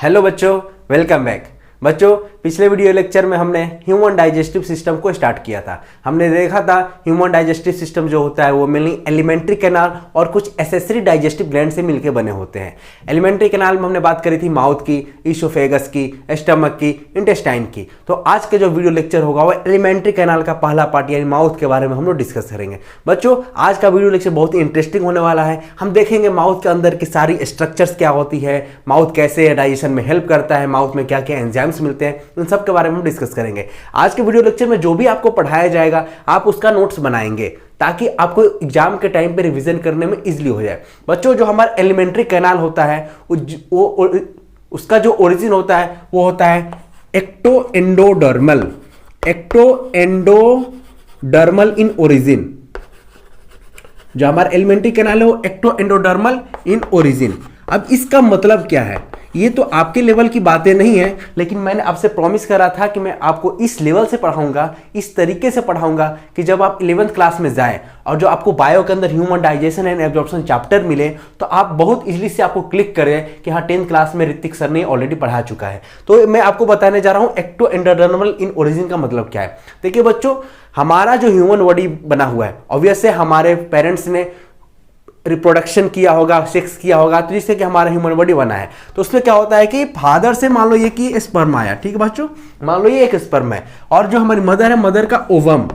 Hello बच्चों, welcome back. बच्चों, पिछले वीडियो लेक्चर में हमने ह्यूमन डाइजेस्टिव सिस्टम को स्टार्ट किया था। हमने देखा था ह्यूमन डाइजेस्टिव सिस्टम जो होता है वो मेनली एलिमेंट्री कैनाल और कुछ एसेसरी डाइजेस्टिव ग्लैंड से मिलकर बने होते हैं। एलिमेंट्री कैनाल में हमने बात करी थी माउथ की, ईसोफेगस की, स्टमक की, इंटेस्टाइन की। तो आज के जो वीडियो लेक्चर होगा वो एलिमेंट्री कैनाल का पहला पार्ट यानी माउथ के बारे में हम लोग डिस्कस करेंगे। बच्चों, आज का वीडियो लेक्चर बहुत ही इंटरेस्टिंग होने वाला है। हम देखेंगे माउथ के अंदर की सारी स्ट्रक्चर्स क्या होती है, माउथ कैसे डाइजेशन में हेल्प करता है, माउथ में क्या क्या एंजाइम्स मिलते हैं, इन सब के बारे में हम डिस्कस करेंगे। आज के वीडियो लेक्चर में जो भी आपको पढ़ाया जाएगा आप उसका नोट्स बनाएंगे ताकि आपको एग्जाम के टाइम पे रिवीजन करने में इजीली हो जाए। बच्चों, जो हमारा एलिमेंट्री कैनाल होता है उसका जो ओरिजिन होता है वो होता है एक्टोएंडोडर्मल इन ओरिजिन। जो हमारा एलिमेंट्री कैनाल है वो एक्टोएंडोडर्मल इन ओरिजिन। अब इसका मतलब क्या है, ये तो आपके लेवल की बातें नहीं है, लेकिन मैंने आपसे प्रॉमिस करा था कि मैं आपको इस लेवल से पढ़ाऊंगा, इस तरीके से पढ़ाऊंगा कि जब आप 11th क्लास में जाएं और जो आपको बायो के अंदर human digestion and absorption chapter मिले तो आप बहुत इजीली से आपको क्लिक करें कि हाँ 10th क्लास में ऋतिक सर ने ऑलरेडी पढ़ा चुका है। तो मैं आपको बताने जा रहा हूँ एक्टोएंडोडर्मल इन ओरिजिन का मतलब क्या है। देखिए बच्चों, हमारा जो ह्यूमन बॉडी बना हुआ है, ऑब्वियस है हमारे पेरेंट्स ने रिप्रोडक्शन किया होगा, सेक्स किया होगा, तो जिससे कि हमारा ह्यूमन बॉडी बना है। तो उसमें क्या होता है कि फादर से मान लो ये कि स्पर्म आया, ठीक है बच्चों, मान लो ये एक स्पर्म है, और जो हमारी मदर है, मदर का ओवम,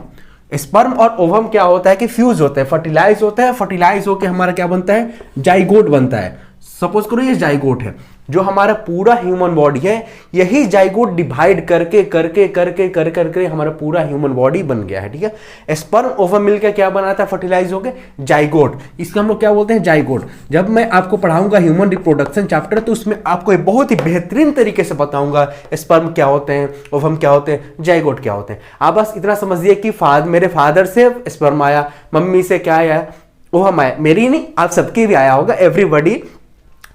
स्पर्म और ओवम क्या होता है कि फ्यूज होता है, फर्टिलाइज होता है, फर्टिलाइज होकर हमारा क्या बनता है, जाइगोट बनता है। सपोज करो ये जाइगोट है, जो हमारा पूरा ह्यूमन बॉडी है, यही जाइगोट डिवाइड करके करके करके करके करके हमारा पूरा ह्यूमन बॉडी बन गया है। ठीक है, स्पर्म ओवम मिलकर क्या बनाता है, फर्टिलाइज होकर जाइगोट। इसको हम लोग क्या बोलते हैं, जाइगोट। जब मैं आपको पढ़ाऊंगा ह्यूमन रिप्रोडक्शन चैप्टर तो उसमें आपको एक बहुत ही बेहतरीन तरीके से बताऊंगा स्पर्म क्या होते हैं, ओवम क्या होते हैं, जाइगोट क्या होते हैं। आप बस इतना समझिए कि मेरे फादर से स्पर्म आया, मम्मी से क्या आया, ओवम आया, मेरी नहीं आप सबके भी आया होगा, एवरीबॉडी।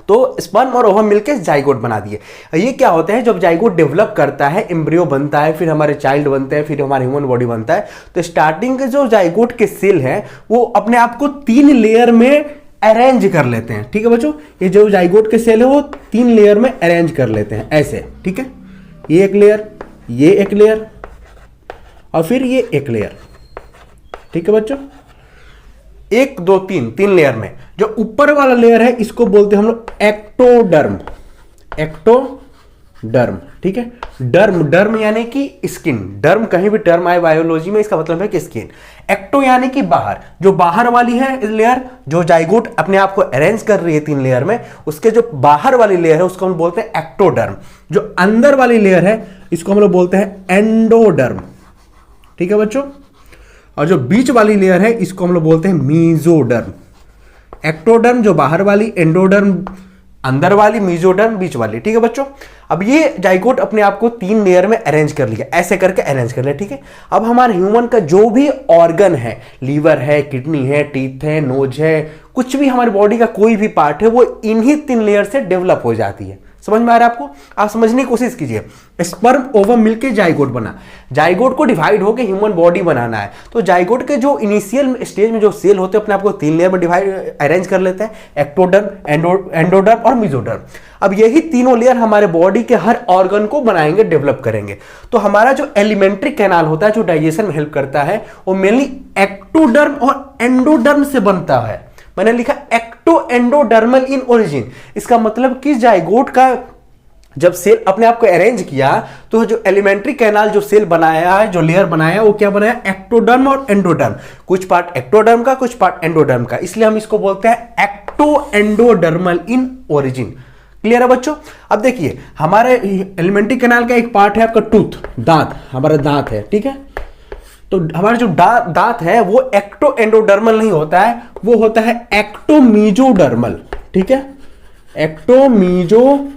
तो स्पर्म और ओवम मिलकर जाइगोट बना दिए। ये क्या होता है, जब जाइगोट डेवलप करता है, एम्ब्रियो बनता है, फिर हमारे चाइल्ड बनते हैं, फिर हमारे ह्यूमन बॉडी बनता है। तो स्टार्टिंग के जो जाइगोट के सेल हैं वो अपने आप को 3 लेयर में अरेंज कर लेते हैं। ठीक है बच्चों, ये जो जाइगोट के सेल है वो 3 लेयर में अरेंज कर लेते हैं ऐसे। ठीक है, ये एक लेयर, ये एक लेयर और फिर ये एक लेयर। ठीक है बच्चों, 1 2 3 लेयर में जो ऊपर वाला लेयर है इसको बोलते हैं हम लोग एक्टोडर्म। एक्टोडर्म, ठीक है, डर्म यानी कि स्किन। डर्म कहीं भी टर्म आए बायोलॉजी में इसका मतलब है कि स्किन। एक्टो यानी कि बाहर, जो बाहर वाली है लेयर, जो जाइगोट अपने आप को अरेंज कर रही है 3 लेयर में, उसके जो बाहर वाली लेयर है उसको हम बोलते हैं एक्टोडर्म। जो अंदर वाली लेयर है इसको हम लोग बोलते हैं एंडोडर्म। ठीक है बच्चों, और जो बीच वाली लेयर है इसको हम लोग बोलते हैं मीजोडर्म। एक्टोडर्म जो बाहर वाली, एंडोडर्म अंदर वाली, मीजोडर्म बीच वाली। ठीक है बच्चों, अब ये जाइगोट अपने आप को 3 लेयर में अरेंज कर लिया, ऐसे करके अरेंज कर लिया। ठीक है, अब हमारे ह्यूमन का जो भी ऑर्गन है, लीवर है, किडनी है, टीथ है, नोज है, कुछ भी हमारी बॉडी का कोई भी पार्ट है वो इन्हीं 3 लेयर से डेवलप हो जाती है। समझ में आ रहा है आपको? आप समझने की कोशिश कीजिए। स्पर्म ओवम मिलके जाइगोट बना, जाइगोट को डिवाइड होकर ह्यूमन बॉडी बनाना है। तो जाइगोट के जो इनिशियल स्टेज में जो सेल होते हैं अपने आप को 3 लेयर में डिवाइड अरेंज कर लेते हैं, एक्टोडर्म, एंडोडर्म और मीजोडर्म। अब यही तीनों लेयर हमारे बॉडी के हर ऑर्गन को बनाएंगे, डेवलप करेंगे। तो हमारा जो एलिमेंट्री कैनाल होता है जो डाइजेशन में हेल्प करता है वो मेनली एक्टोडर्म और एंडोडर्म से बनता है। मैंने लिखा एक्टोएंडोडर्मल इन ओरिजिन। इसका मतलब कि जाइगोट का जब सेल अपने आप को अरेंज किया तो जो एलिमेंट्री कैनाल जो सेल बनाया है, जो लेयर बनाया, वो क्या बनाया, एक्टोडर्म और एंडोडर्म। कुछ पार्ट एक्टोडर्म का, कुछ पार्ट एंडोडर्म का, इसलिए हम इसको बोलते हैं एक्टोएंडोडर्मल इन ओरिजिन। क्लियर है बच्चों? अब देखिए, हमारे एलिमेंट्री कैनाल का एक पार्ट है आपका टूथ, दांत, हमारा दांत है। ठीक है, तो हमारा जो दांत है वो एक्टोएंडोडर्मल नहीं होता है, वो होता है एक्टोमीजोडर्मल। ठीक है, एक्टोमीजोडर्मल।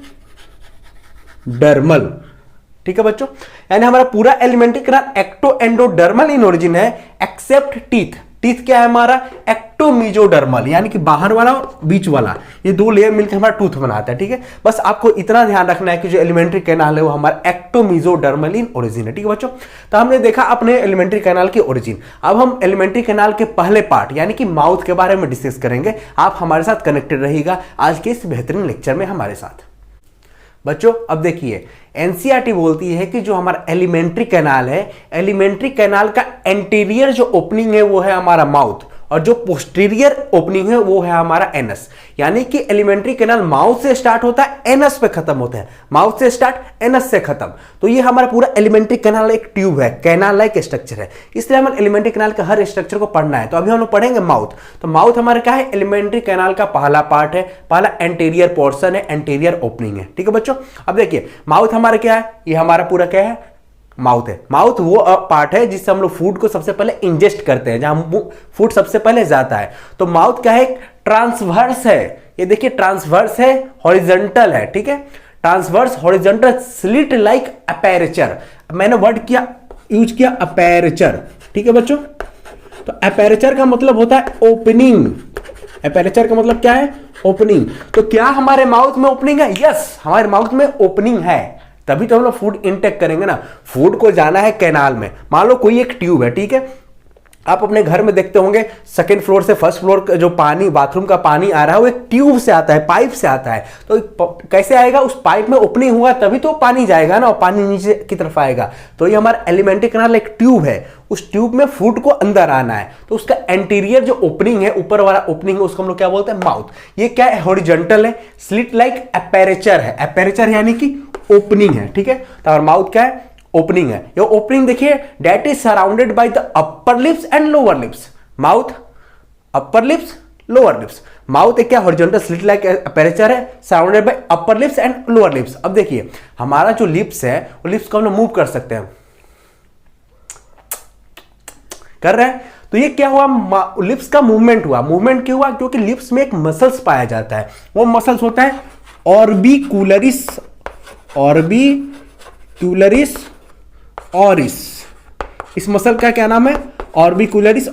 ठीक है बच्चों, यानी हमारा पूरा एलिमेंट्री कैनाल एक्टोएंडोडर्मल इन ओरिजिन है एक्सेप्ट टीथ। टीथ क्या है हमारा, एक्टोमीजोडर्मल, यानी कि बाहर वाला और बीच वाला, ये 2 लेयर मिलकर हमारा टूथ बनाता है। ठीक है, बस आपको इतना ध्यान रखना है कि जो एलिमेंट्री कैनाल है वो हमारा एक्टोमीजोडर्मल इन ओरिजिन है। ठीक है बच्चों, तो हमने देखा अपने एलिमेंट्री कैनाल की ओरिजिन। अब हम एलिमेंट्री कैनाल के पहले पार्ट यानी कि माउथ के बारे में डिस्कस करेंगे। आप हमारे साथ कनेक्टेड रहिएगा आज के इस बेहतरीन लेक्चर में हमारे साथ। बच्चों अब देखिए एनसीईआरटी बोलती है कि जो हमारा एलिमेंट्री कैनाल है, एलिमेंट्री कैनाल का एंटीरियर जो ओपनिंग है वो है हमारा माउथ, और जो पोस्टीरियर ओपनिंग है वो है हमारा एनस। यानी कि एलिमेंट्री कैनाल माउथ से स्टार्ट होता है, एनस पे खत्म होता है, माउथ से स्टार्ट एनस से खत्म। तो ये हमारा पूरा एलिमेंट्री कैनाल एक ट्यूब है, कैनाल लाइक स्ट्रक्चर है, इसलिए हमें एलिमेंट्री कैनाल का हर स्ट्रक्चर को पढ़ना है। तो अभी हम लोग पढ़ेंगे माउथ। तो माउथ हमारा क्या है, एलिमेंट्री कैनाल का पहला पार्ट है, पहला एंटीरियर पोर्शन है, एंटीरियर ओपनिंग है। ठीक है बच्चों, अब देखिए माउथ हमारा क्या है, ये हमारा पूरा क्या है, माउथ है। माउथ वो पार्ट है जिससे हम लोग फूड को सबसे पहले इंजेस्ट करते हैं, जहां फूड सबसे पहले जाता है। तो माउथ क्या है, ट्रांसवर्स है, ये देखिए ट्रांसवर्स है, हॉरिजॉन्टल है। ठीक है, transverse horizontal slit like aperture, मैंने वर्ड किया यूज किया अपेरेचर। ठीक है बच्चों, तो अपेरेचर का मतलब होता है ओपनिंग, अपेरेचर का मतलब क्या है, ओपनिंग। तो क्या हमारे माउथ में ओपनिंग है? यस, हमारे माउथ में ओपनिंग है, तभी तो हम लोग फूड इनटेक करेंगे ना। फूड को जाना है कैनाल में, मान लो कोई एक ट्यूब है, ठीक है, आप अपने घर में देखते होंगे सेकंड फ्लोर से फर्स्ट फ्लोर का जो पानी, बाथरूम का पानी आ रहा है वो एक ट्यूब से आता है, पाइप से आता है। तो कैसे आएगा, उस पाइप में ओपनिंग हुआ तभी तो पानी जाएगा ना, और पानी नीचे की तरफ आएगा। तो ये हमारा एलिमेंट्री कैनाल एक ट्यूब है, उस ट्यूब में फूड को अंदर आना है, तो उसका एंटीरियर जो ओपनिंग है, ऊपर वाला ओपनिंग है, उसको हम लोग क्या बोलते हैं, माउथ। ये क्या है, हॉरिजॉन्टल है, स्लिट लाइक अपेरेचर है, अपेरेचर यानी कि ओपनिंग है। ठीक है, तो और माउथ क्या है, ओपनिंग है। ये ओपनिंग देखिए, that is surrounded by the upper lips and lower lips. Mouth, upper lips, lower lips. Mouth एक क्या, हॉरिजॉन्टल स्लिट लाइक अपेरेचर है, surrounded by upper lips and lower lips. अब देखिए हमारा जो लिप्स है, वो लिप्स को हम लोग मूव कर सकते हैं, कर रहे हैं। तो ये क्या हुआ, लिप्स का मूवमेंट हुआ। मूवमेंट क्यों हुआ, क्योंकि लिप्स में एक मसल्स पाया जाता है, वो मसल्स होता है ऑर्बिक्यूलरिस, ऑर्बिक्यूलरिस ऑरिस। इस मसल का क्या नाम है, ऑर्बिक्यूलरिस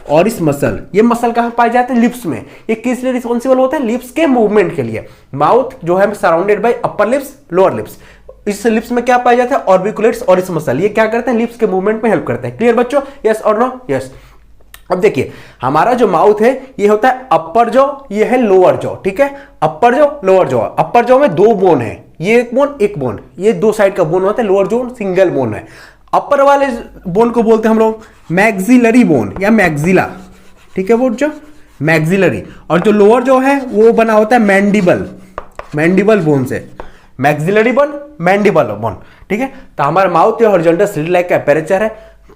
ऑरिस मसल। ये मसल कहां पाए जाते हैं, लिप्स में। ये किस लिए रिस्पॉन्सिबल होता है, लिप्स के मूवमेंट के लिए। माउथ जो है surrounded by upper lips, lower lips. इस लिप्स में क्या पाया जाता है, ऑर्बिक्यूलरिस ऑरिस मसल। ये क्या करते हैं, लिप्स के मूवमेंट में हेल्प करते हैं। क्लियर बच्चों, यस और नो, यस। अब देखिए हमारा जो माउथ है ये होता है अपर जॉ, ये है लोअर जॉ। ठीक है, अपर जॉ, लोअर जॉ। अपर जॉ में दो बोन है, ये एक बोन, एक बोन, ये दो साइड का बोन होता है। लोअर जॉ सिंगल बोन है। अपर वाले बोन को बोलते हैं हम लोग मैक्सिलरी बोन या मैक्सिला। ठीक है, वो जो मैक्सिलरी। और जो लोअर जॉ है वो बना होता है मैंडिबल, मैंडिबल बोन से। Maxillary bone, mandible bone. ठीक है, तो हमारा mouth horizontal slit like aperture है।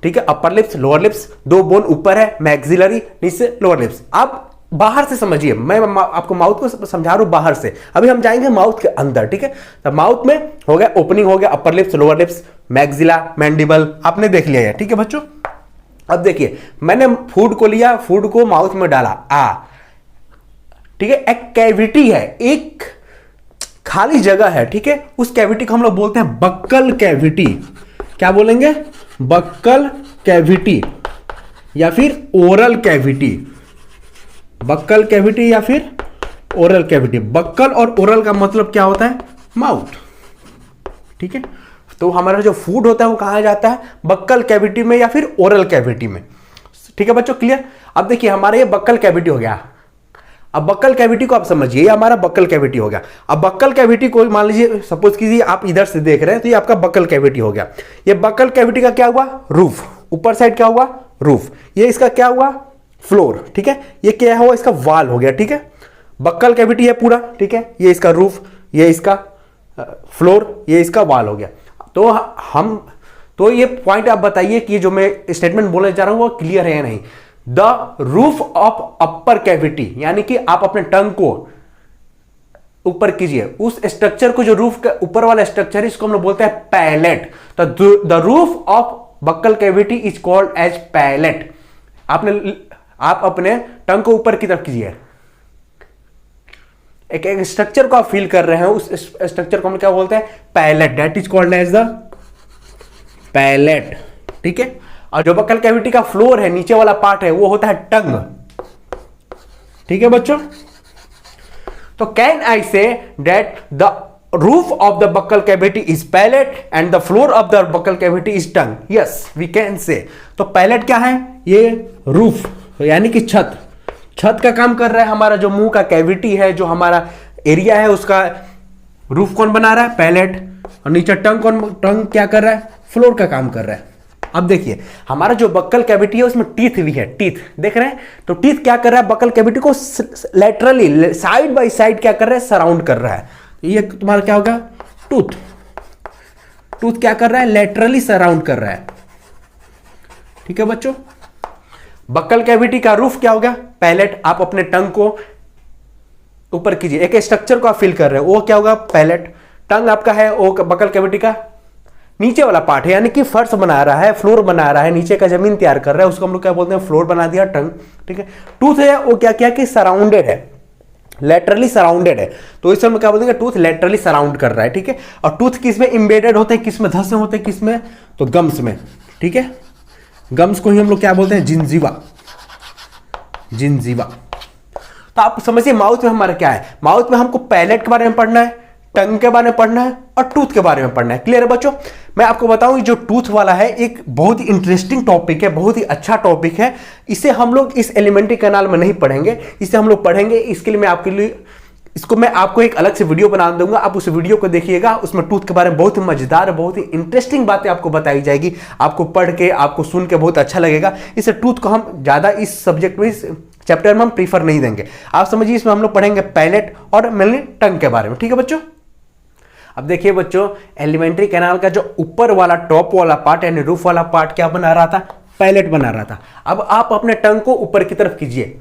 ठीक है, अपर लिप्स, लोअर लिप्स, दो बोन ऊपर है, मैक्सिलरी, नीचे लोअर लिप्स। आप बाहर से समझिए, मैं आपको माउथ को समझा रहा हूं बाहर से। अभी हम जाएंगे माउथ के अंदर। ठीक है, तो माउथ में हो गया ओपनिंग, हो गया अपर lips, lower lips, maxilla, mandible, आपने देख लिया है। ठीक है बच्चों, अब देखिए मैंने फूड को लिया, फूड को माउथ में डाला, ठीक है, एक कैविटी है, एक खाली जगह है। ठीक है, उस कैविटी को हम लोग बोलते हैं बक्कल कैविटी। क्या बोलेंगे, बक्कल कैविटी या फिर ओरल कैविटी। बक्कल कैविटी या फिर ओरल कैविटी। बक्कल और ओरल का मतलब क्या होता है, माउथ। ठीक है, तो हमारा जो फूड होता है वो कहां जाता है, बक्कल कैविटी में या फिर ओरल कैविटी में। ठीक है बच्चों, क्लियर। अब देखिए हमारा ये बक्कल कैविटी हो गया। अब बक्कल कैविटी को आप समझिए, ये हमारा बक्कल कैविटी हो गया। अब बक्कल कैविटी को मान लीजिए, सपोज कीजिए आप इधर से देख रहे हैं, तो ये आपका बक्कल कैविटी हो गया। ये बक्कल कैविटी का क्या हुआ, रूफ। ऊपर साइड क्या हुआ, रूफ। ये इसका क्या हुआ, फ्लोर। ठीक है, ये क्या हुआ, इसका वाल हो गया। ठीक है, बक्कल कैविटी है पूरा। ठीक है, ये इसका रूफ, ये इसका फ्लोर, ये इसका वाल हो गया। तो ये पॉइंट आप बताइए कि जो मैं स्टेटमेंट बोलने जा रहा हूं वो क्लियर है या नहीं। The roof of upper cavity, यानी कि आप अपने टंग को ऊपर कीजिए, उस स्ट्रक्चर को जो रूफ का ऊपर वाला स्ट्रक्चर है इसको हम लोग बोलते हैं पैलेट। तो the roof of buccal cavity is called as palate. आप अपने टंग को ऊपर की तरफ कीजिए, एक स्ट्रक्चर को आप फील कर रहे हैं, उस स्ट्रक्चर को हम क्या बोलते हैं, palate. That is called as the palate. ठीक है, और जो बक्कल कैविटी का फ्लोर है, नीचे वाला पार्ट है, वो होता है टंग। ठीक है बच्चों, तो can I say that the roof of the buccal cavity is palate and the floor of the buccal cavity is tongue. Yes, we can say. तो पैलेट क्या है, ये रूफ यानी कि छत। छत का काम कर रहा है हमारा जो मुंह का कैविटी है, जो हमारा एरिया है उसका रूफ कौन बना रहा है? पैलेट। और नीचे टंग क्या कर रहा है? फ्लोर का काम कर रहा है। अब देखिए हमारा जो बक्कल कैविटी है उसमें टीथ भी है, टीथ देख रहे हैं। तो टीथ क्या कर रहा है? बक्कल कैविटी को लेटरली साइड बाय साइड क्या कर रहा है? सराउंड कर रहा है। ये तुम्हारा क्या होगा? टूथ। टूथ क्या कर रहा है? लेटरली सराउंड कर रहा है। ठीक है बच्चों, बक्कल कैविटी का रूफ क्या होगा? पैलेट। आप अपने टंग को ऊपर कीजिए, एक स्ट्रक्चर को आप फील कर रहे हो, वो क्या होगा? पैलेट। टंग आपका है वो बक्कल कैविटी का नीचे वाला पार्ट है, यानी कि फर्श बना रहा है, फ्लोर बना रहा है, नीचे का जमीन तैयार कर रहा है, उसको हम लोग क्या बोलते हैं? फ्लोर बना दिया, टंग। ठीक है। टूथ है वो क्या क्या कि सराउंडेड है, लेटरली सराउंडेड है। तो इसे हम क्या बोलते हैं? टूथ लेटरली सराउंड कर रहा है। ठीक है। और टूथ किस में इंबेडेड होते हैं? किस में? धंसे होते हैं। किस में? तो गम्स में। ठीक है। गम्स को ही हम लोग क्या बोलते हैं? जिंजीवा। जिंजीवा। तो आप समझिए माउथ में हमारा क्या है? माउथ में हमको पैलेट के बारे में पढ़ना है, टंग के बारे में पढ़ना है और टूथ के बारे में पढ़ना है। क्लियर है बच्चों? मैं आपको बताऊं जो टूथ वाला है एक बहुत ही इंटरेस्टिंग टॉपिक है, बहुत ही अच्छा टॉपिक है। इसे हम लोग इस एलिमेंट्री कैनाल में नहीं पढ़ेंगे, इसे हम लोग पढ़ेंगे। इसके लिए मैं आपके लिए मैं आपको एक अलग से वीडियो बना दूंगा, आप उस वीडियो को देखिएगा। उसमें टूथ के बारे में बहुत ही मजेदार, बहुत ही इंटरेस्टिंग बातें आपको बताई जाएगी। आपको पढ़ के, आपको सुन के बहुत अच्छा लगेगा। इसे टूथ को हम ज्यादा इस सब्जेक्ट में, इस चैप्टर में हम प्रीफर नहीं देंगे। आप समझिए इसमें हम लोग पढ़ेंगे पैलेट और मेनली टंग के बारे में। ठीक है बच्चों? अब देखिए बच्चों, एलिमेंट्री कैनाल का जो ऊपर वाला टॉप वाला पार्ट यानी रूफ वाला पार्ट क्या बना रहा था? पैलेट बना रहा था। अब आप अपने टंग को ऊपर की तरफ कीजिए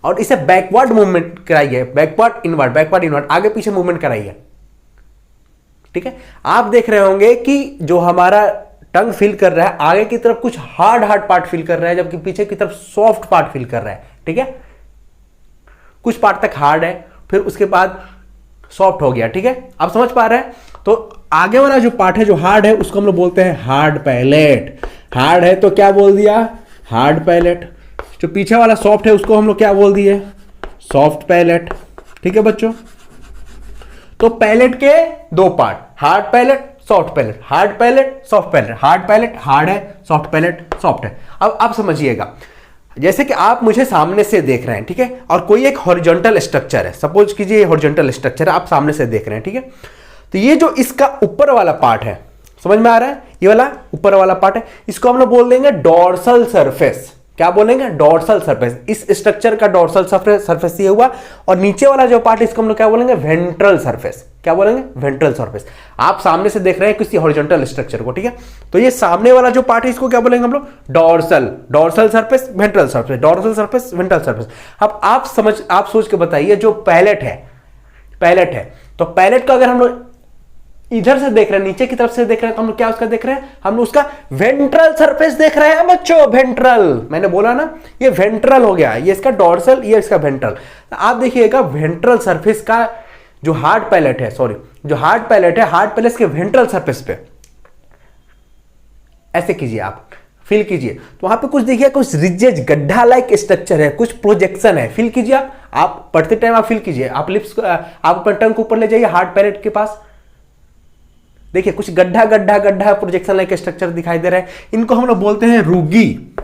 और इसे बैकवर्ड मूवमेंट कराइए, बैकवर्ड इनवर्ड, आगे पीछे मूवमेंट कराइए। ठीक है। आप देख रहे होंगे कि जो हमारा टंग फील कर रहा है आगे की तरफ कुछ हार्ड पार्ट फील कर रहा है, जबकि पीछे की तरफ सॉफ्ट पार्ट फील कर रहा है। ठीक है। कुछ पार्ट तक हार्ड है, फिर उसके बाद सॉफ्ट हो गया। ठीक है। आप समझ पा रहे हैं? तो आगे वाला जो पार्ट है जो हार्ड है उसको हम लोग बोलते हैं हार्ड पैलेट। हार्ड है तो क्या बोल दिया? Hard palate. जो पीछे वाला सॉफ्ट है उसको हम लोग क्या बोल दिए? Soft palate. ठीक है बच्चों? तो पैलेट के दो part, hard palate, soft palette, hard palate, soft palette. Hard palette hard है, सॉफ्ट पैलेट सॉफ्ट है। अब आप समझिएगा, जैसे कि आप मुझे सामने से देख रहे हैं, ठीक है, और कोई एक हॉरिजॉन्टल स्ट्रक्चर है, सपोज कीजिए हॉरिजॉन्टल स्ट्रक्चर है, आप सामने से देख रहे हैं, ठीक है। तो ये जो इसका ऊपर वाला पार्ट है, समझ में आ रहा है? ये वाला ऊपर वाला पार्ट है, इसको हम लोग बोल देंगे डोर्सल सरफेस। क्या बोलेंगे? Dorsal surface. इस स्ट्रक्चर का डोर्सल सरफेस ये हुआ, और नीचे वाला जो पार्ट इसको हम लोग क्या बोलेंगे? Ventral surface. क्या बोलेंगे? Ventral surface. आप सामने से देख रहे हैं किसी हॉरिजॉन्टल स्ट्रक्चर को, ठीक है। तो ये सामने वाला जो पार्ट है इसको क्या बोलेंगे हम लोग? Dorsal surface, ventral surface, dorsal surface, ventral surface. अब आप सोच के बताइए, जो पैलेट है, तो पैलेट का अगर हम लोग इधर से देख रहे हैं, नीचे की तरफ से देख रहे हैं, तो हम लोग क्या उसका देख रहे हैं? हम लोग उसका वेंट्रल सरफेस देख रहे हैं बच्चों। वेंट्रल, मैंने बोला ना, ये वेंट्रल हो गया, ये इसका डोर्सल, ये इसका वेंट्रल। तो आप देखिएगा वेंट्रल सरफेस का जो हार्ड पैलेट है, हार्ड पैलेट के वेंट्रल सरफेस पे ऐसे कीजिए, आप फील कीजिए, तो वहां पे कुछ देखिए, कुछ रिजेज गड्ढा लाइक स्ट्रक्चर है, कुछ प्रोजेक्शन है, फील कीजिए। आप पढ़ते टाइम आप फील कीजिए, आप लिप्स को, आप अपने टंग को ऊपर ले जाइए हार्ड पैलेट के पास, देखिए कुछ गड्ढा प्रोजेक्शन लाइक स्ट्रक्चर दिखाई दे रहा है। इनको हम लोग बोलते हैं रूगी।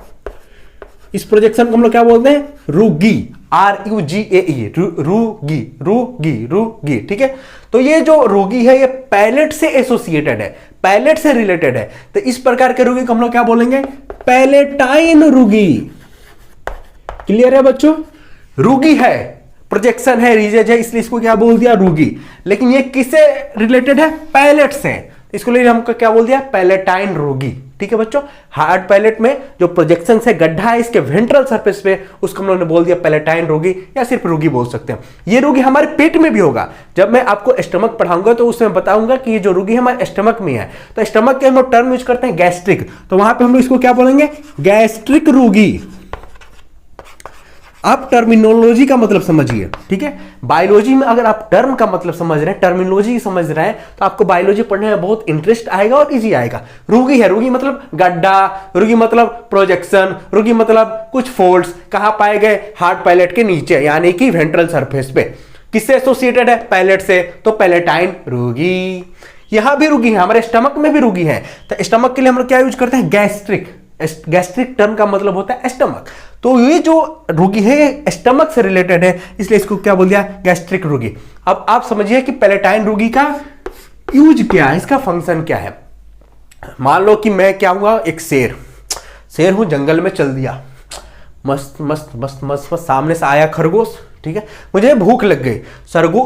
इस प्रोजेक्शन को हम लोग क्या बोलते हैं? रूगी, RUGAE, रूगी। ठीक है। तो ये जो रूगी है ये पैलेट से एसोसिएटेड है, पैलेट से रिलेटेड है। तो इस प्रकार के रूगी को हम लोग क्या बोलेंगे? पैलेटाइन रूगी। क्लियर है बच्चों? रूगी है, प्रोजेक्शन है, रिजेज है, इसलिए इसको क्या बोल दिया? रूगी। लेकिन ये किससे रिलेटेड है? पैलेट से। इसको लिए हमको क्या बोल दिया? पैलेटाइन रूगी। ठीक है बच्चों। हार्ड पैलेट में जो प्रोजेक्शन से गड्ढा है इसके वेंट्रल सरफेस पे, उसको हम लोगों ने बोल दिया पैलेटाइन रूगी, या सिर्फ रूगी बोल सकते हैं। ये रूगी हमारे पेट में भी होगा। जब मैं आपको स्टमक पढ़ाऊंगा तो उसमें बताऊंगा कि ये जो रूगी हमारे स्टमक में है। तो स्टमक के हम लोग टर्म यूज करते हैं गैस्ट्रिक, तो वहां पे हम लोग इसको क्या बोलेंगे? गैस्ट्रिक रूगी। आप टर्मिनोलॉजी का मतलब समझिए, ठीक है। बायोलॉजी में अगर आप टर्म का मतलब समझ रहे हैं, टर्मिनोलॉजी समझ रहे हैं, तो आपको बायोलॉजी पढ़ने में बहुत इंटरेस्ट आएगा और इजी आएगा। रूगी है, रूगी मतलब गड्ढा, रूगी मतलब प्रोजेक्शन, रूगी मतलब कुछ फोल्ड्स। कहां पाए गए? हार्ड पैलेट के नीचे, यानी कि वेंट्रल सरफेस पे। किससे एसोसिएटेड है? पैलेट से, तो पैलेटाइन रूगी। यहां भी रूगी है, हमारे स्टमक में भी रूगी है। तो स्टमक के लिए हम लोग क्या यूज करते हैं? गैस्ट्रिक। गैस्ट्रिक टर्म का मतलब होता है स्टमक। तो ये जो रोगी है स्टमक से रिलेटेड है, इसलिए इसको क्या बोल दिया, गैस्ट्रिक रोगी। अब आप समझिए कि पैलेटाइन रोगी का यूज क्या है, इसका फंक्शन क्या है। मान लो कि मैं क्या हुआ, एक शेर हूं, जंगल में चल दिया, मस्त मस्त मस्त मस्त मस्त, सामने से आया खरगोश, ठीक है, मुझे भूख लग गई,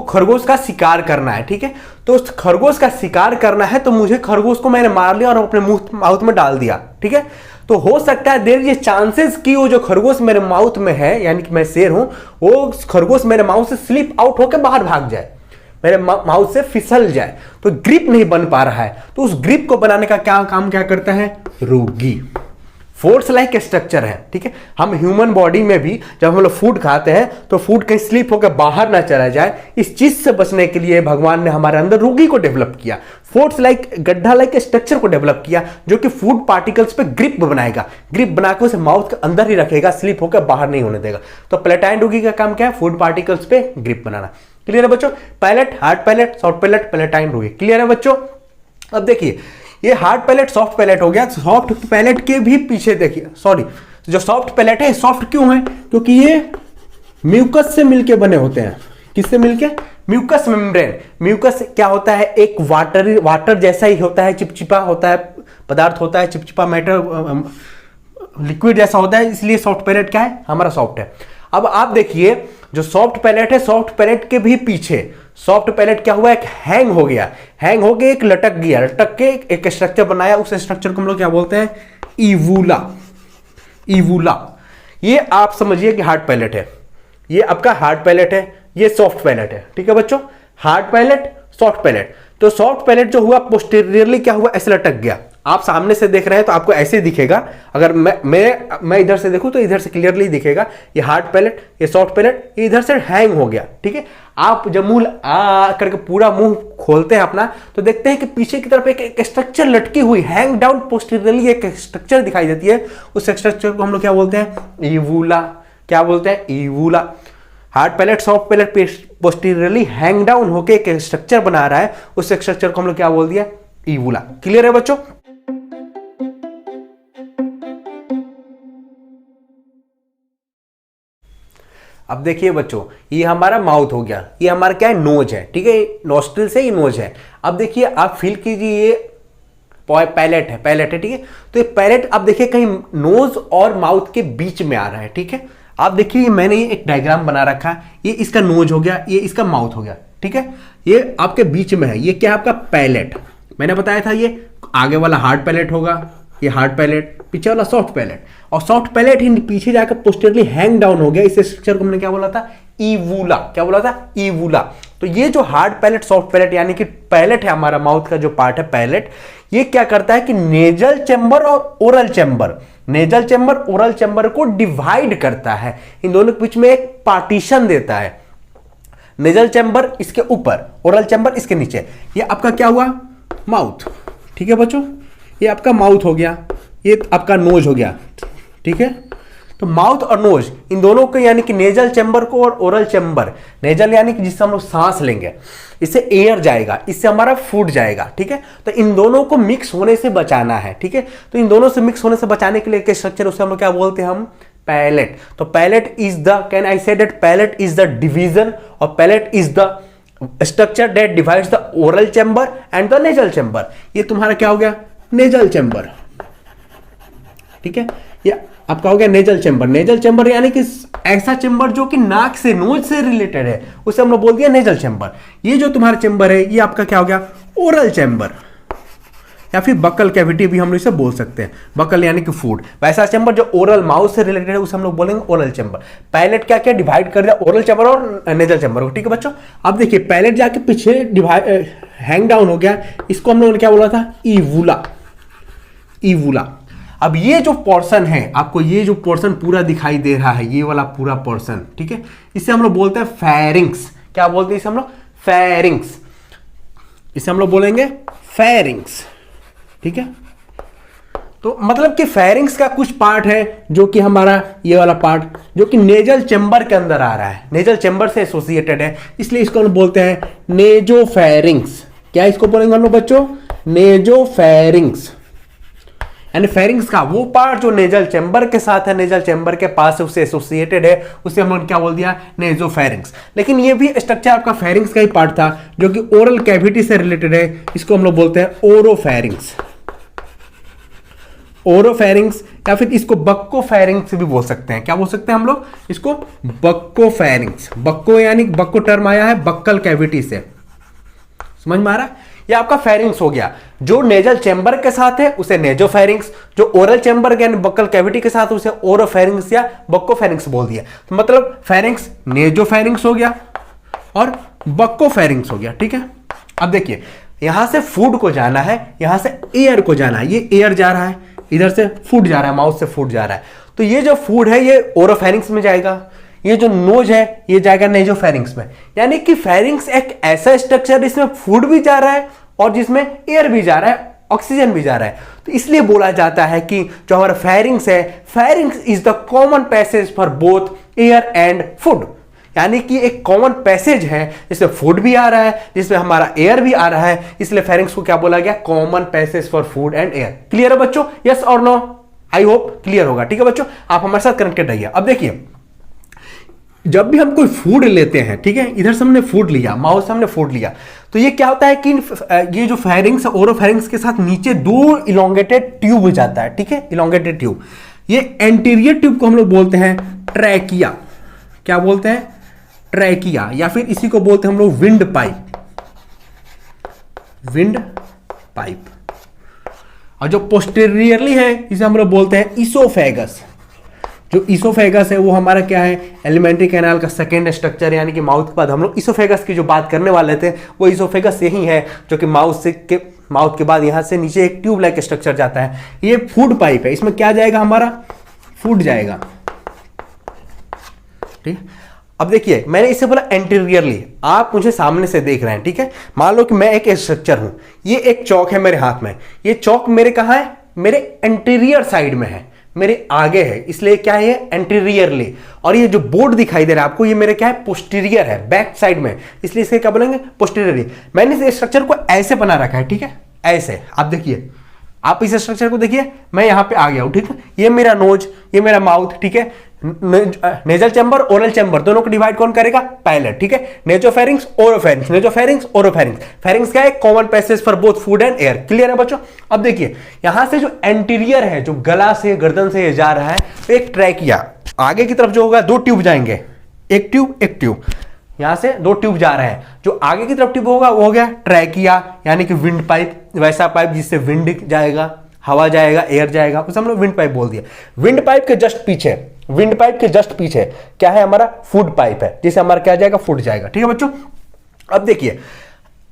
खरगोश का शिकार करना है, ठीक है, तो उस खरगोश का शिकार करना है, तो मुझे खरगोश को मैंने मार लिया और अपने माउथ में डाल दिया, ठीक है। तो हो सकता है देयर ये चांसेस कि वो जो खरगोश मेरे माउथ में है, यानी कि मैं शेर हूं, वो खरगोश मेरे माउथ से स्लिप आउट होकर बाहर भाग जाए, मेरे माउथ से फिसल जाए, तो ग्रिप नहीं बन पा रहा है। तो उस ग्रिप को बनाने का काम क्या करता है, रोगी। फोर्स लाइक स्ट्रक्चर है, ठीक है। हम ह्यूमन बॉडी में भी जब हम लोग फूड खाते हैं तो फूड कहीं स्लिप होकर बाहर ना चला जाए, इस चीज से बचने के लिए भगवान ने हमारे अंदर रोगी को डेवलप किया, फोर्स लाइक गड्ढा लाइक स्ट्रक्चर को डेवलप किया, जो कि फूड पार्टिकल्स पे ग्रिप बनाएगा, ग्रिप बनाकर उसे माउथ के अंदर ही रखेगा, स्लिप होकर बाहर नहीं होने देगा। तो पैलेटाइन रोगी का काम क्या है, फूड पार्टिकल्स पे ग्रिप बनाना। क्लियर है बच्चों, palate, hard palate, soft palate, palatine rugae. Clear है बच्चों। अब देखिए ये हार्ड पैलेट सॉफ्ट पैलेट हो गया, सॉफ्ट पैलेट के भी पीछे देखिए, सॉरी, जो सॉफ्ट पैलेट है सॉफ्ट क्यों है, क्योंकि ये म्यूकस से मिलके बने होते हैं। किससे मिलके, म्यूकस मेम्ब्रेन। म्यूकस क्या होता है, एक वाटर जैसा ही होता है, चिपचिपा होता है, पदार्थ होता है, चिपचिपा मैटर लिक्विड जैसा होता है, इसलिए सॉफ्ट पैलेट क्या है, हमारा सॉफ्ट है। अब आप देखिए जो सॉफ्ट पैलेट है, सॉफ्ट पैलेट के भी पीछे सॉफ्ट पैलेट क्या हुआ, एक हैंग हो गया, हैंग हो गया, एक लटक गया, लटक के एक स्ट्रक्चर बनाया, उस स्ट्रक्चर को हम लोग क्या बोलते हैं, इवूला। इवूला, ये आप समझिए कि हार्ड पैलेट है, ये आपका हार्ड पैलेट है, ये सॉफ्ट पैलेट है, ठीक है बच्चों। Hard palate, soft palette. तो सॉफ्ट पैलेट जो हुआ पोस्टीरियरली क्या हुआ, ऐसे लटक गया। आप सामने से देख रहे हैं तो आपको ऐसे दिखेगा, अगर मैं इधर से देखूं तो इधर से क्लियरली दिखेगा, ये हार्ड पैलेट, ये सॉफ्ट पैलेट, ये इधर से हैंग हो गया, ठीक है। आप जब मुंह करके पूरा मुंह खोलते हैं अपना, तो देखते हैं कि पीछे की तरफ एक स्ट्रक्चर लटकी हुई, हैंग डाउन पोस्टीरियरली एक स्ट्रक्चर दिखाई देती है, उस स्ट्रक्चर को हम लोग क्या बोलते हैं, इवूला। क्या बोलते हैं, uvula. Hard palate, soft palate posteriorly hang down होके एक स्ट्रक्चर बना रहा है, उस स्ट्रक्चर को हम लोग क्या बोल दिया, इवूला। क्लियर है बच्चों। अब देखिए बच्चों, ये हमारा माउथ हो गया, ये हमारा क्या है, नोज है, ठीक है, नोस्ट्रिल से ये नोज है। अब देखिए आप फील कीजिए, ये पैलेट है, ठीक है। तो ये पैलेट अब देखिए कहीं नोज और माउथ के बीच में आ रहा है, ठीक है। आप देखिए मैंने ये एक डायग्राम बना रखा है, ये इसका नोज हो गया, ये इसका माउथ हो गया, ठीक है। ये आपके बीच में है, ये क्या है आपका पैलेट। मैंने बताया था ये आगे वाला हार्ड पैलेट होगा, ये हार्ड पैलेट, पीछे वाला सॉफ्ट पैलेट, और सॉफ्ट पैलेट ही पीछे जाकर पोस्टीरियरली हैंग डाउन हो गया। इस स्ट्रक्चर को हमने क्या बोला था, इवूला। क्या बोला था, इवूला। तो ये जो हार्ड पैलेट, सॉफ्ट पैलेट, यानी कि पैलेट है हमारा, माउथ का जो पार्ट है पैलेट, ये क्या करता है कि नेजल चैम्बर और oral chamber, nasal chamber oral chamber को डिवाइड करता है, इन दोनों के बीच में एक पार्टीशन देता है। नेजल चैम्बर इसके ऊपर, ओरल चैम्बर इसके नीचे। ये आपका क्या हुआ, माउथ, ठीक है बच्चों। ये आपका माउथ हो गया, ये आपका नोज हो गया, ठीक है। तो माउथ और नोज इन दोनों को, यानी कि नेजल चैम्बर को और ओरल चैम्बर, नेजल यानी कि जिससे हम लोग सांस लेंगे, इससे एयर जाएगा, इससे हमारा फूड जाएगा, ठीक है। तो इन दोनों को मिक्स होने से बचाना है, ठीक है। तो इन दोनों से मिक्स होने से बचाने के लिए एक स्ट्रक्चर, उसे हम लोग क्या बोलते हैं, हम पैलेट। तो palate is the, can I say that palate is the division, और palate is the structure that divides the oral chamber and the nasal chamber. ये तुम्हारा क्या हो गया, नेजल चैम्बर, ठीक है। ये आपका हो गया नेजल चैम्बर। नेजल चैम्बर यानी कि ऐसा चैम्बर जो कि नाक से, नोज से रिलेटेड है, उसे हम लोग बोल दिया नेजल चैम्बर। ये जो तुम्हारा चैम्बर है, ये आपका क्या हो गया, ओरल चैम्बर, या फिर बकल कैविटी भी हम लोग इसे बोल सकते हैं। बकल यानी कि फूड, वैसा चैम्बर जो ओरल माउथ से रिलेटेड है, उसे हम लोग बोलेंगे ओरल चैम्बर। पैलेट क्या क्या डिवाइड कर दिया, ओरल चैम्बर और नेजल चैम्बर को, ठीक है बच्चों। अब देखिए पैलेट जाके पीछे डिवाइड, हैंग डाउन हो गया, इसको हम लोगों ने क्या बोला था, इवूला। इवूला। अब ये जो पोर्शन है, आपको ये जो पोर्शन पूरा दिखाई दे रहा है, ये वाला पूरा पोर्शन, ठीक है, इसे हम लोग बोलते हैं फेरिंग्स। क्या बोलते हैं इसे हम लोग, फेरिंग्स। इसे हम लोग बोलेंगे फेरिंग्स, ठीक है। तो मतलब कि फेरिंग्स का कुछ पार्ट है जो कि हमारा ये वाला पार्ट, जो कि नेजल चैम्बर के अंदर आ रहा है, नेजल चैम्बर से एसोसिएटेड है, इसलिए इसको हम बोलते हैं नेजोफेरिंग्स। क्या इसको बोलेंगे हम लोग बच्चों, नेजोफेरिंग्स, यानी फेरिंग्स का वो पार्ट जो नेजल चैम्बर के साथ है, नेजल चैम्बर के पास है, उससे एसोसिएटेड है, उसे हम लोग क्या बोल दिया, नेजोफेरिंग्स। लेकिन ये भी स्ट्रक्चर आपका फेरिंग्स का ही पार्ट था जो कि ओरल कैविटी से रिलेटेड है, इसको हम लोग बोलते हैं ओरोफेरिंग्स। ओरोफेरिंग्स या फिर इसको बक्कोफेरिंग्स भी बोल सकते हैं। क्या बोल सकते हैं हम लोग इसको, बक्कोफेरिंग्स। बक्को यानी बक्को टर्म आया है बक्कल कैविटी से, समझ में आ रहा है। ये आपका फेरिंग्स हो गया। जो नेजल चैम्बर के साथ है उसे नेजोफेरिंग्स, जो ओरल चैम्बर यानी बक्कल कैविटी के साथ उसे ओरोफेरिंग्स या बक्कोफेरिंग्स बोल दिया। तो मतलब फेरिंग्स नेजोफेरिंग्स हो गया और बक्कोफेरिंग्स हो गया, ठीक है। अब देखिए यहां से फूड को जाना है, यहां से एयर को जाना है, ये एयर जा रहा है, इधर से फूड जा रहा है, माउथ से फूड जा रहा है। तो ये जो फूड है ये ओरोफेरिंग्स में जाएगा, ये जो नोज है ये जाएगा नेजोफेरिंग्स में। यानी कि फेरिंग्स एक ऐसा स्ट्रक्चर जिसमें फूड भी जा रहा है और जिसमें एयर भी जा रहा है, ऑक्सीजन भी जा रहा है। तो इसलिए बोला जाता है कि जो हमारा फेरिंग्स है, pharynx is the common passage for both air and food. यानी कि एक कॉमन पैसेज है जिसमें फूड भी आ रहा है, जिसमें हमारा एयर भी आ रहा है, इसलिए फेरिंग्स को क्या बोला गया, common passage for food and air. Clear है बच्चों, यस और नो? आई होप क्लियर होगा, ठीक है बच्चों, आप हमारे साथ कनेक्टेड रहिए। अब देखिए जब भी हम कोई फूड लेते हैं, ठीक है, इधर से हमने फूड लिया, माउथ से हमने फूड लिया, तो ये क्या होता है कि ये जो फेरिंग्स ओरोफेरिंग्स के साथ नीचे दो इलोंगेटेड ट्यूब जाता है, ठीक है, इलोंगेटेड ट्यूब। ये एंटीरियर ट्यूब को हम लोग बोलते हैं ट्रैकिया। क्या बोलते हैं, ट्रैकिया, या फिर इसी को बोलते हैं हम लोग विंड पाइप, विंड पाइप। और जो पोस्टीरियरली है इसे हम लोग बोलते हैं इसोफेगस। जो इसोफेगस है वो हमारा क्या है, एलिमेंट्री कैनाल का सेकेंड स्ट्रक्चर, यानी कि माउथ के बाद हम लोग इसोफेगस की जो बात करने वाले थे वो इसोफेगस यही है जो कि माउथ के बाद यहां से नीचे एक ट्यूब लाइक स्ट्रक्चर जाता है। ये फूड पाइप है, इसमें क्या जाएगा, हमारा फूड जाएगा, ठीक। अब देखिए मैंने इसे बोला एंटीरियरली, आप मुझे सामने से देख रहे हैं, ठीक है। मान लो कि मैं एक स्ट्रक्चर हूं, ये एक चौक है मेरे हाथ में, ये चौक मेरे कहां है, मेरे एंटीरियर साइड में है, मेरे आगे है, इसलिए क्या है एंटीरियरली। और ये जो बोर्ड दिखाई दे रहा है आपको, ये मेरे क्या है, पोस्टीरियर है, बैक साइड में, इसलिए इसे क्या बोलेंगे, पोस्टीरियरली। मैंने इस स्ट्रक्चर को ऐसे बना रखा है, ठीक है, ऐसे। आप देखिए, आप इस स्ट्रक्चर को देखिए, मैं यहां पे आ गया हूं, ठीक है, ये मेरा नोज, ये मेरा माउथ, ठीक है। नेजल चैम्बर ओरल चैम्बर दोनों को डिवाइड कौन करेगा, पायलट, ठीक है। Nasopharynx oropharynx, nasopharynx oropharynx. Pharynx क्या है, common passage for both food and air. Clear है बच्चों। अब देखिए यहां से जो एंटीरियर है, जो गला से गर्दन से जा रहा है, तो एक ट्रैकिया, आगे की तरफ जो होगा दो ट्यूब जाएंगे, एक ट्यूब, यहां से दो ट्यूब जा रहे हैं। जो आगे की तरफ ट्यूब होगा वो हो गया ट्रैकिया, यानी कि विंड पाइप, वैसा पाइप जिससे विंड जाएगा, हवा जाएगा, एयर जाएगा, उसे हम लोग विंड पाइप बोल दिया। विंड पाइप के जस्ट पीछे, विंड पाइप के जस्ट पीछे क्या है, हमारा फूड पाइप है, जिससे हमारा क्या जाएगा, फूड जाएगा, ठीक है बच्चों। अब देखिए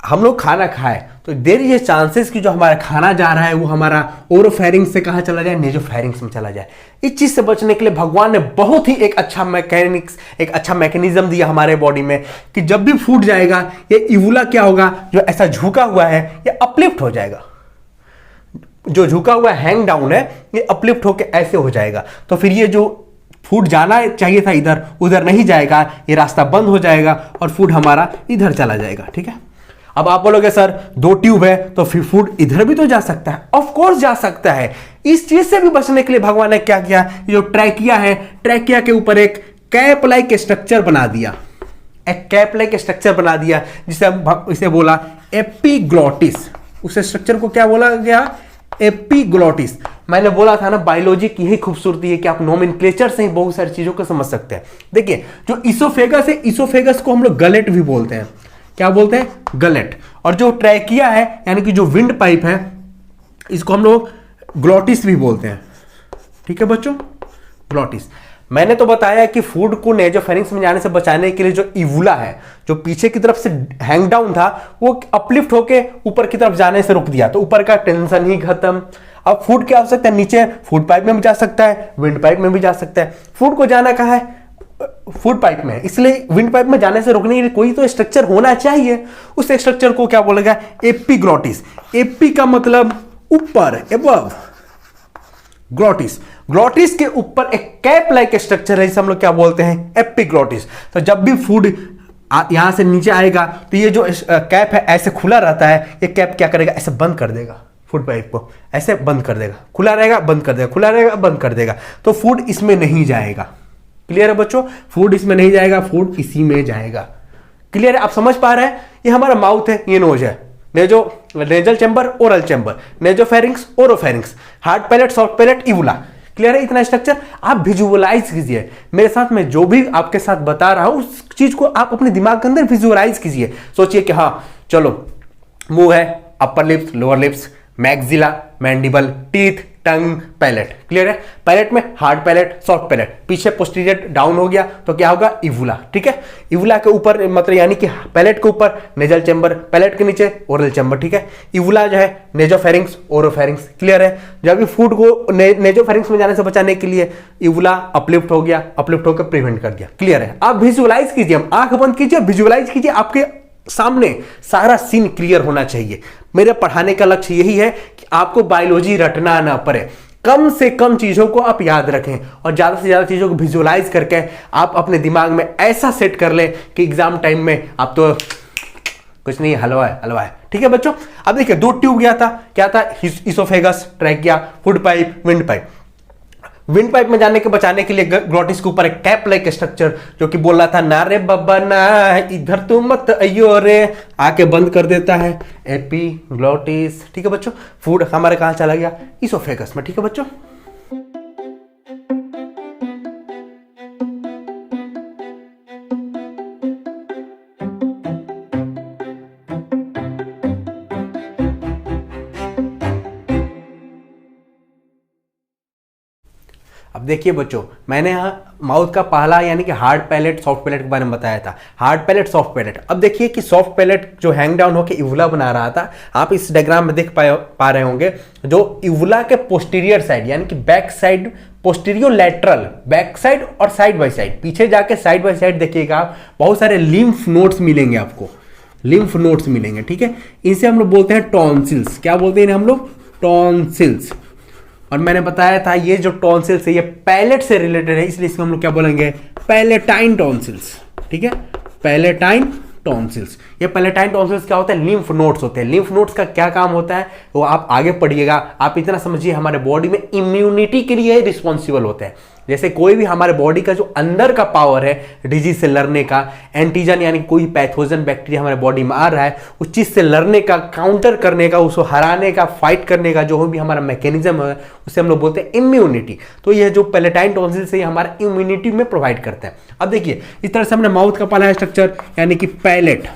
हम लोग खाना खाए तो देयर इज ए चांसेस कि जो हमारा खाना जा रहा है वो हमारा ओरोफेरिंग्स से कहां चला जाए, नेजोफेरिंग्स में चला जाए। इस चीज से बचने के लिए भगवान ने बहुत ही एक अच्छा मैकेनिज्म दिया हमारे बॉडी में कि जब भी फूड जाएगा ये इवुला क्या होगा, जो ऐसा झुका हुआ है ये अपलिफ्ट हो जाएगा, जो झुका हुआ हैंग डाउन है ये अपलिफ्ट होकर ऐसे हो जाएगा। तो फिर ये जो फूड जाना चाहिए था इधर, उधर नहीं जाएगा, ये रास्ता बंद हो जाएगा और फूड हमारा इधर चला जाएगा, ठीक है। अब आप बोलोगे सर दो ट्यूब है तो फिर फूड इधर भी तो जा सकता है, ऑफ कोर्स जा सकता है। इस चीज से भी बचने के लिए भगवान ने क्या किया, जो ट्रैकिया है, ट्रैकिया के ऊपर एक कैप लाइक स्ट्रक्चर बना दिया, एक कैप लाइक स्ट्रक्चर बना दिया, जिसे इसे बोला एपिग्लॉटिस। उस स्ट्रक्चर को क्या बोला गया, एपिग्लॉटिस। मैंने बोला था ना बायोलॉजी की ही खूबसूरती है कि आप नोमेनक्लेचर से ही बहुत सारी चीजों को समझ सकते हैं। देखिए जो इसोफेगस है, इसोफेगस को हम लोग गलेट भी बोलते हैं। क्या बोलते हैं, गलेट। और जो ट्रैकिया है यानी कि जो विंड पाइप है, इसको हम लोग ग्लॉटिस भी बोलते हैं, ठीक है बच्चों, ग्लॉटिस। मैंने तो बताया कि फूड को नेजोफेरिंग्स में जाने से बचाने के लिए जो इवुला है, जो पीछे की तरफ से हैंग डाउन था, वो अपलिफ्ट होके ऊपर की तरफ जाने से रुक दिया, तो ऊपर का टेंशन ही खत्म। अब फूड क्या हो सकता है, नीचे फूड पाइप में भी जा सकता है, विंड पाइप में भी जा सकता है। फूड को जाना कहाँ है, फूड पाइप में, इसलिए विंड पाइप में जाने से रोकने के लिए कोई तो स्ट्रक्चर होना चाहिए। उस स्ट्रक्चर को क्या बोलेगा, एपिग्लॉटिस। एपी का मतलब ऊपर, एबव, ग्लॉटिस। ग्लॉटिस के ऊपर एक कैप लाइक स्ट्रक्चर है, जिसे हम लोग क्या बोलते हैं, एपिग्लॉटिस। तो जब भी फूड यहां से नीचे आएगा तो ये जो कैप है ऐसे खुला रहता है, ये कैप क्या करेगा, ऐसे बंद कर देगा फूड पाइप को ऐसे बंद कर देगा, खुला रहेगा बंद कर देगा, खुला रहेगा बंद कर देगा, तो फूड इसमें नहीं जाएगा। क्लियर है बच्चों? फूड इसमें नहीं जाएगा, फूड इसी में जाएगा। क्लियर है? आप समझ पा रहे हैं? ये हमारा माउथ है, ये नोज है, nasal chamber, oral chamber, nasopharynx, oropharynx, hard palate, soft palate, uvula. Clear है? इतना स्ट्रक्चर आप विजुअलाइज कीजिए मेरे साथ। मैं जो भी आपके साथ बता रहा हूं उस चीज को आप अपने दिमाग के अंदर विजुअलाइज कीजिए। सोचिए कि हाँ चलो, मुंह है, upper lips, lower lips, maxilla, mandible, teeth, tongue, palate. Clear है? पैलेट में हार्ड पैलेट, सॉफ्ट पैलेट, पीछे पोस्टीरियर डाउन हो गया तो क्या होगा? इवुला। ठीक है? इवुला के ऊपर मतलब यानी कि पैलेट के ऊपर नेजल चैम्बर, पैलेट के नीचे ओरल चैम्बर। ठीक है? इवुला जो है नेजोफेरिंक्स, ओरोफेरिंक्स। क्लियर है? जब भी फूड को नेजोफेरिंक्स में जाने से बचाने के लिए इवुला अपलिफ्ट हो गया, अपलिफ्ट होकर प्रिवेंट कर दिया। क्लियर है? आप विजुअलाइज कीजिए, आंख बंद कीजिए, विजुअलाइज कीजिए, आपके सामने सारा सीन क्लियर होना चाहिए। मेरे पढ़ाने का लक्ष्य यही है कि आपको बायोलॉजी रटना ना पड़े, कम से कम चीजों को आप याद रखें और ज्यादा से ज्यादा चीजों को विजुअलाइज करके आप अपने दिमाग में ऐसा सेट कर लें कि एग्जाम टाइम में आप तो कुछ नहीं, हलवा है, हलवा है। ठीक है बच्चों? अब देखिए, दो ट्यूब गया था, क्या था? Oesophagus, trachea, food pipe, wind pipe. Wind pipe में जाने के बचाने के लिए ग्लॉटिस के ऊपर एक कैप लाइक स्ट्रक्चर जो कि बोल रहा था ना रे बब्बा ना, इधर तू मत अयो रे, आके बंद कर देता है एपीग्लॉटिस। ठीक है बच्चों? फूड हमारे कहां चला गया? इसोफेगस में। ठीक है बच्चों? अब देखिए बच्चों, मैंने यहाँ माउथ का पहला यानी कि हार्ड पैलेट, सॉफ्ट पैलेट के बारे में बताया था। Hard palate, soft palette. अब देखिए कि सॉफ्ट पैलेट जो हैंग डाउन होकर इवुला बना रहा था, आप इस डायग्राम में देख पा रहे होंगे, जो इवुला के पोस्टीरियर साइड यानी कि back side, posterior lateral, back side और साइड बाय साइड, पीछे जाके साइड बाय साइड देखिएगा आप, बहुत सारे लिम्फ नोड्स मिलेंगे आपको, लिम्फ नोड्स मिलेंगे। ठीक है? इनसे हम लोग बोलते हैं टॉन्सिल्स। क्या बोलते हैं हम लोग? टॉन्सिल्स। और मैंने बताया था ये जो टॉन्सिल्स है ये पैलेट से रिलेटेड है, इसलिए इसको हम लोग क्या बोलेंगे? Palatine tonsils. ठीक है? Palatine tonsils. ये पैलेटाइन टॉन्सिल्स क्या होता है? लिम्फ नोड्स होते हैं। लिम्फ नोड्स का क्या काम होता है वो आप आगे पढ़िएगा। आप इतना समझिए, हमारे बॉडी में इम्यूनिटी के लिए रिस्पॉन्सिबल होते हैं। जैसे कोई भी हमारे बॉडी का जो अंदर का पावर है डिजीज से लड़ने का, एंटीजन यानी कोई पैथोजन बैक्टीरिया हमारे बॉडी में आ रहा है, उस चीज से लड़ने का, काउंटर करने का, उसको हराने का, फाइट करने का जो भी हमारा मैकेनिज्म है उसे हम लोग बोलते हैं इम्यूनिटी। तो यह जो पैलेटाइन टॉन्सिल से हमारा इम्यूनिटी में प्रोवाइड करते हैं। अब देखिए, इस तरह से हमने माउथ का पहला स्ट्रक्चर यानी कि पैलेट,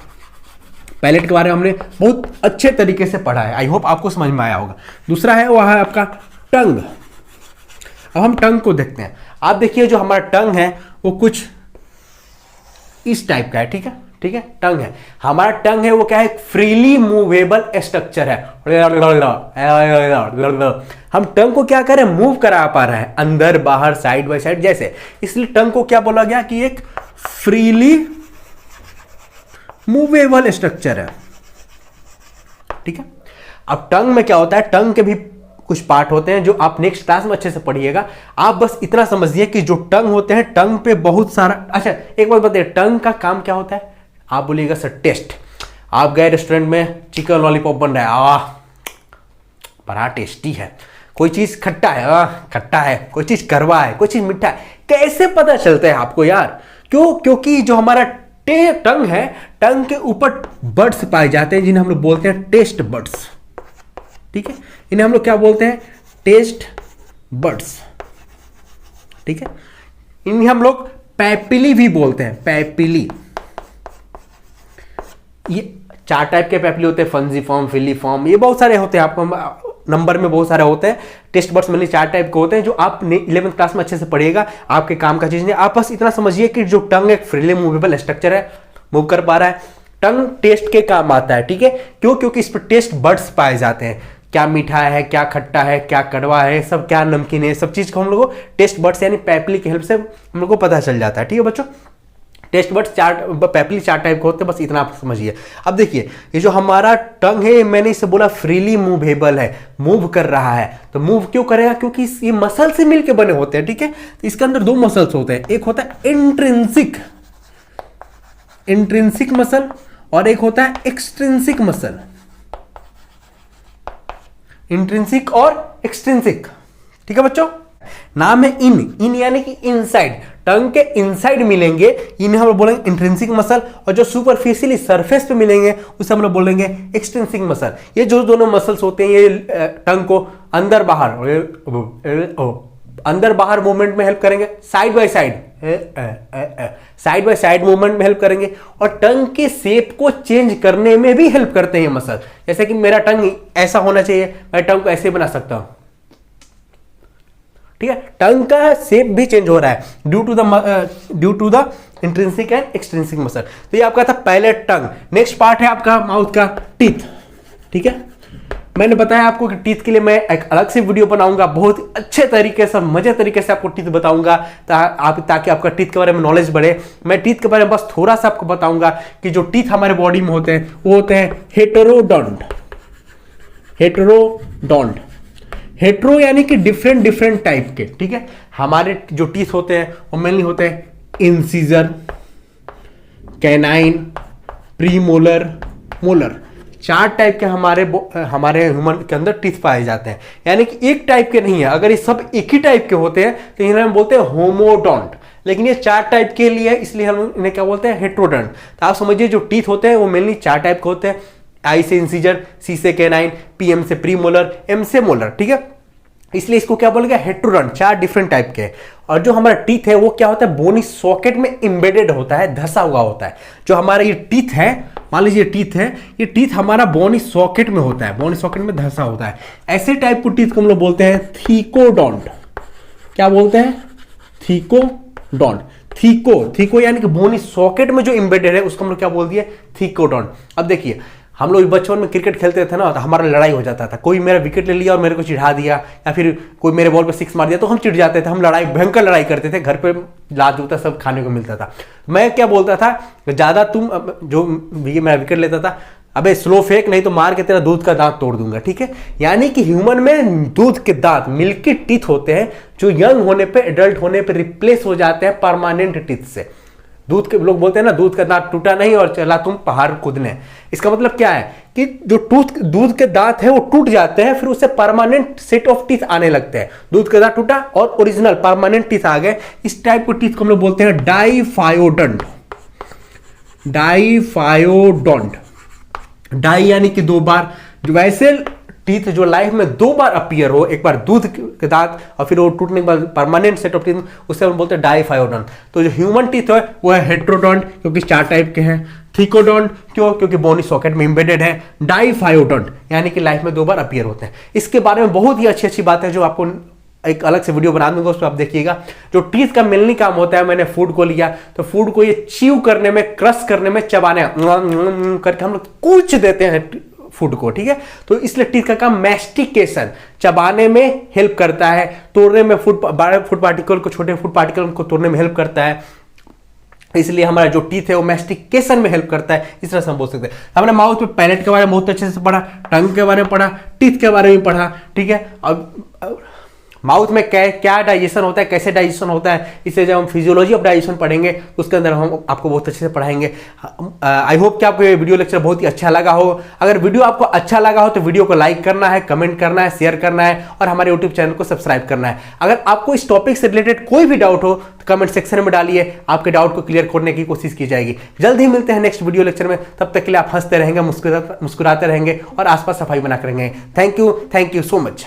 पैलेट के बारे में हमने बहुत अच्छे तरीके से पढ़ा है। आई होप आपको समझ में आया होगा। दूसरा है वह है आपका टंग। अब हम टंग को देखते हैं। आप देखिए, जो हमारा टंग है वो कुछ इस टाइप का है। ठीक है? ठीक है? टंग है हमारा, टंग है वो क्या है? फ्रीली मूवेबल स्ट्रक्चर है। हम टंग को क्या करें? मूव करा पा रहे हैं अंदर बाहर, साइड बाय साइड जैसे, इसलिए टंग को क्या बोला गया कि एक फ्रीली मूवेबल स्ट्रक्चर है। ठीक है? अब टंग में क्या होता है? टंग के भी कुछ पार्ट होते हैं जो आप नेक्स्ट क्लास में अच्छे से पढ़िएगा। आप बस इतना समझिए कि जो टंग होते हैं, टंग पे बहुत सारा, अच्छा एक बात बताइए, टंग का काम क्या होता है? आप बोलिएगा सर टेस्ट। आप गए रेस्टोरेंट में, चिकन लॉलीपॉप बन रहा है, आह बड़ा टेस्टी है। कोई चीज खट्टा है, आह खट्टा है। कोई चीज कड़वा है, कोई चीज मीठा है। कैसे पता चलता है आपको यार? क्यों? क्योंकि जो हमारा टंग है, टंग के ऊपर बड्स पाए जाते हैं जिन्हें हम लोग बोलते हैं टेस्ट बड्स। ठीक है? इन्हें हम लोग क्या बोलते हैं? Taste buds. ठीक है? इन्हें हम लोग पैपिली भी बोलते हैं, पैपिली। ये 4 टाइप के पैपिली होते हैं, फंजीफॉर्म, फिलीफॉर्म, ये बहुत सारे होते हैं, आपको नंबर में बहुत सारे होते हैं। टेस्ट बड्स में 4 टाइप के होते हैं जो आप 11th क्लास में अच्छे से पढ़िएगा, आपके काम का चीज नहीं। आप बस इतना समझिए कि जो टंग एक फ्रीली मूवेबल स्ट्रक्चर है, मूव कर पा रहा है। टंग टेस्ट के काम आता है। ठीक है? क्यों? क्योंकि इस पर टेस्ट बड्स पाए जाते हैं। क्या मीठा है, क्या खट्टा है, क्या कड़वा है, सब क्या नमकीन है, सब चीज को हम लोग को टेस्ट बड्स यानी पैपिली की हेल्प से हम लोग को पता चल जाता है। ठीक है बच्चों? टेस्ट बड्स पैपिली 4 टाइप के होते हैं, बस इतना आप समझिए। अब देखिए, ये जो हमारा टंग है, मैंने इसे बोला फ्रीली मूवेबल है, मूव कर रहा है। तो मूव क्यों करेगा? क्योंकि ये मसल से मिलकर बने होते हैं। ठीक है? तो इसके अंदर 2 मसल्स होते हैं, एक होता है इंट्रिंसिक मसल और एक होता है एक्सट्रिंसिक मसल। इंट्रिंसिक और एक्सट्रिंसिक। ठीक है बच्चों, नाम है इन यानी कि इनसाइड, टंग के इनसाइड मिलेंगे, इन्हें हम लोग बोलेंगे इंट्रिंसिक मसल, और जो सुपरफिशियली सरफेस पे मिलेंगे उसे हम लोग बोलेंगे एक्सट्रिंसिक मसल। ये जो दोनों मसल्स होते हैं ये टंग को अंदर बाहर मूवमेंट में हेल्प करेंगे, साइड बाय साइड मूवमेंट में हेल्प करेंगे, और टंग के शेप को चेंज करने में भी हेल्प करते हैं मसल। जैसे कि मेरा टंग ऐसा होना चाहिए, मैं टंग को ऐसे बना सकता हूं। ठीक है, टंग का शेप भी चेंज हो रहा है due to the intrinsic and extrinsic muscle. तो ये आपका था पहले टंग। नेक्स्ट पार्ट है आपका माउथ का टीथ। ठीक है, मैंने बताया आपको कि टीथ के लिए मैं एक अलग से वीडियो बनाऊंगा, बहुत अच्छे तरीके से मजे तरीके से आपको टीथ बताऊंगा ताकि आपका टीथ के बारे में नॉलेज बढ़े। मैं टीथ के बारे में बस थोड़ा सा आपको बताऊंगा कि जो टीथ हमारे बॉडी में होते हैं वो होते हैं हेटेरोडोंट। हेट्रो यानी कि डिफरेंट टाइप के। ठीक है, हमारे जो टीथ होते हैं वो मेनली होते हैं incisor, canine, premolar, molar. 4 type के हमारे ह्यूमन के अंदर टीथ पाए जाते हैं, यानी कि एक टाइप के नहीं है। अगर ये सब एक ही टाइप के होते हैं तो इन्हें हम बोलते हैं होमोडोंट, लेकिन ये 4 टाइप के लिए है इसलिए हम इन्हें क्या बोलते हैं, हेट्रोडोंट। तो आप समझिए जो टीथ होते हैं वो मेनली 4 टाइप के होते हैं, आई से इंसीजर, सी से कैनाइन, पीएम से प्रीमोलर, एम से मोलर। ठीक है, इसलिए इसको क्या बोलेगा, हेट्रोडोंट। 4 डिफरेंट टाइप के। और जो हमारा टीथ है वो क्या होता है, बोनी सॉकेट में एम्बेडेड होता है, धसा हुआ होता है। जो हमारा ये टीथ है, मान लीजिए टीथ है, ये टीथ हमारा बोनी सॉकेट में होता है, बोनी सॉकेट में धसा होता है। ऐसे टाइप को टीथ को हम लोग बोलते हैं थीकोडोंट। क्या बोलते हैं, थीकोडोंट। थीको यानी कि बोनी सॉकेट में जो एम्बेडेड है उसको हम लोग क्या बोल दिए, थीकोडोंट। अब देखिए, हम लोग बचपन में क्रिकेट खेलते थे ना, तो हमारा लड़ाई हो जाता था। कोई मेरा विकेट ले लिया और मेरे को चिढ़ा दिया, या फिर कोई मेरे बॉल पे 6 मार दिया तो हम चिढ़ जाते थे, हम भयंकर लड़ाई करते थे, घर पे लात जूता सब खाने को मिलता था। मैं क्या बोलता था, ज्यादा तुम जो मेरा विकेट लेता था, अबे स्लो फेंक नहीं तो मार के तेरा दूध का दांत तोड़ दूंगा। ठीक है, यानी कि ह्यूमन में दूध के दांत, मिल्की टीथ होते हैं, जो यंग होने पे, एडल्ट होने पे रिप्लेस हो जाते हैं परमानेंट टीथ से। दूध के लोग बोलते हैं ना, दूध का दांत टूटा नहीं और चला तुम पहाड़ कूदने। इसका मतलब क्या है कि जो दूध के दांत है वो टूट जाते हैं, फिर उससे परमानेंट सेट ऑफ टीथ आने लगते हैं। दूध का दांत टूटा और ओरिजिनल परमानेंट टीथ आ गए। इस टाइप को टीथ को हम लोग बोलते हैं डाइफायोडोंट। डाई यानी कि 2 बार। वैसे टीथ जो लाइफ में 2 बार अपीयर हो, एक बार दूध के दांत और फिर वो टूटने के बाद परमानेंट सेट ऑफ टीथ, उससे हम बोलते हैं डाइफायोडोंट। तो जो ह्यूमन टीथ है वो है हेट्रोडोंट, क्योंकि 4 टाइप के हैं। थीकोडोंट क्यों, क्योंकि बोनी सॉकेट में एम्बेडेड है। डाइफायोडोंट यानी कि लाइफ में 2 बार अपीयर होते हैं। इसके बारे में बहुत ही अच्छी बात है जो आपको एक अलग से वीडियो बना दूंगा, उस पर आप देखिएगा। जो टीथ का मेनली काम होता है, मैंने फूड को लिया तो फूड को ये च्यू करने में, क्रश करने में, चबाने करके हम लोग कूच देते हैं फूड को। ठीक है, तो इसलिए टीथ का काम मैस्टिकेशन, चबाने में हेल्प करता है, तोड़ने में बड़े फूड पार्टिकल को, छोटे फूड पार्टिकल को तोड़ने में हेल्प करता है। इसलिए हमारा जो टीथ है वो मैस्टिकेशन में हेल्प करता है। इस तरह से हम बोल सकते हैं। हमने माउथ में पैलेट के बारे में बहुत अच्छे से पढ़ा, टंग के बारे में पढ़ा, टीथ के बारे में पढ़ा। ठीक है, अब माउथ में क्या डाइजेशन होता है, कैसे डाइजेशन होता है, इसे जब हम फिजियोलॉजी ऑफ डाइजेशन पढ़ेंगे तो उसके अंदर हम आपको बहुत अच्छे से पढ़ाएंगे। आई होप कि आपको ये वीडियो लेक्चर बहुत ही अच्छा लगा हो। अगर वीडियो आपको अच्छा लगा हो तो वीडियो को लाइक करना है, कमेंट करना है, शेयर करना है और हमारे यूट्यूब चैनल को सब्सक्राइब करना है। अगर आपको इस टॉपिक से रिलेटेड कोई भी डाउट हो तो कमेंट सेक्शन में डालिए, आपके डाउट को क्लियर करने की कोशिश की जाएगी। जल्द ही मिलते हैं नेक्स्ट वीडियो लेक्चर में, तब तक के लिए आप हंसते रहेंगे, मुस्कुराते रहेंगे और आसपास सफाई बना कर रहेंगे। Thank you so much.